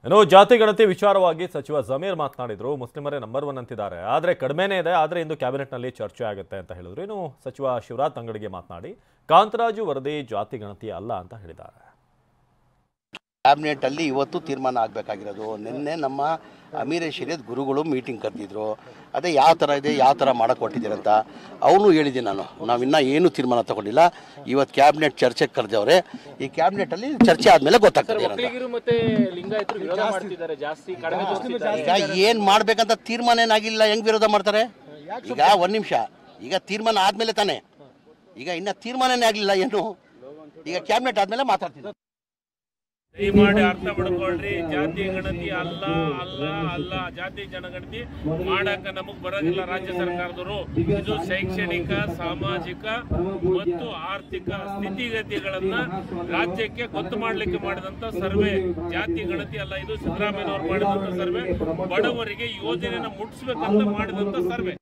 ಇನ್ನು ಜಾತಿ ಗಣತಿ ವಿಚಾರವಾಗಿ ಸಚಿವ ಜಮೀರ್ ಮಾತನಾಡಿದ್ರು. ಮುಸ್ಲಿಮರೇ ನಂಬರ್ 1 ಅಂತಿದ್ದಾರೆ, ಆದರೆ ಕಡಿಮೆನೇ ಇದೆ, ಆದರೆ ಇಂದು ಕ್ಯಾಬಿನೆಟ್ನಲ್ಲಿ ಚರ್ಚೆ ಆಗುತ್ತೆ ಅಂತ ಹೇಳಿದ್ರು. ಇನ್ನು ಸಚಿವ ಶಿವರಾಜ್ ತಂಗಡಿಗೆ ಮಾತನಾಡಿ ಕಾಂತರಾಜು ವರದಿ ಜಾತಿ ಗಣತಿ ಅಲ್ಲ ಅಂತ ಹೇಳಿದ್ದಾರೆ. ಕ್ಯಾಬಿನೆಟ್ ಅಲ್ಲಿ ಇವತ್ತು ತೀರ್ಮಾನ ಆಗಬೇಕಾಗಿರೋದು. ನಿನ್ನೆ ನಮ್ಮ ಅಮೀರ್ ಶರೀಯತ್ ಗುರುಗಳು ಮೀಟಿಂಗ್ ಕರೆದಿದ್ರು. ಅದೇ ಯಾವ ಥರ ಇದೆ, ಯಾವ ಥರ ಮಾಡಕ್ಕೆ ಹೊಟ್ಟಿದ್ದೀರಂತ ಅವನು ಹೇಳಿದ್ದೀನಿ. ನಾವಿನ್ನ ಏನು ತೀರ್ಮಾನ ತಗೊಂಡಿಲ್ಲ. ಇವತ್ತು ಕ್ಯಾಬಿನೆಟ್ ಚರ್ಚೆಗೆ ಕರೆದವ್ರೆ. ಈ ಕ್ಯಾಬಿನೆಟ್ ಅಲ್ಲಿ ಚರ್ಚೆ ಆದ್ಮೇಲೆ ಗೊತ್ತಾಗ್ತದೆ. ಈಗ ಏನ್ ಮಾಡ್ಬೇಕಂತ ತೀರ್ಮಾನ ಏನಾಗಿಲ್ಲ, ಹೆಂಗ್ ವಿರೋಧ ಮಾಡ್ತಾರೆ? ಈಗ ಒಂದ್ ನಿಮಿಷ, ಈಗ ತೀರ್ಮಾನ ಆದ್ಮೇಲೆ ತಾನೆ, ಈಗ ಇನ್ನ ತೀರ್ಮಾನನೇ ಆಗಲಿಲ್ಲ ಏನು, ಈಗ ಕ್ಯಾಬಿನೆಟ್ ಆದ್ಮೇಲೆ ಮಾತಾಡ್ತಿದ್ದಾರೆ. ದಯಮಾಡಿ ಅರ್ಥ ಮಾಡ್ಕೊಳ್ರಿ, ಜಾತಿ ಗಣತಿ ಅಲ್ಲ ಅಲ್ಲ ಅಲ್ಲ ಜಾತಿ ಜನಗಣತಿ ಮಾಡಕ ನಮಗ್ ಬರೋದಿಲ್ಲ ರಾಜ್ಯ ಸರ್ಕಾರದವರು. ಇದು ಶೈಕ್ಷಣಿಕ, ಸಾಮಾಜಿಕ ಮತ್ತು ಆರ್ಥಿಕ ಸ್ಥಿತಿಗತಿಗಳನ್ನ ರಾಜ್ಯಕ್ಕೆ ಗೊತ್ತು ಮಾಡ್ಲಿಕ್ಕೆ ಮಾಡಿದಂತ ಸರ್ವೆ, ಜಾತಿ ಗಣತಿ ಅಲ್ಲ. ಇದು ಸಿದ್ದರಾಮಯ್ಯನವರು ಮಾಡಿದಂತ ಸರ್ವೆ, ಬಡವರಿಗೆ ಯೋಜನೆಯನ್ನ ಮುಟ್ಟಿಸ್ಬೇಕಂತ ಮಾಡಿದಂತ ಸರ್ವೆ.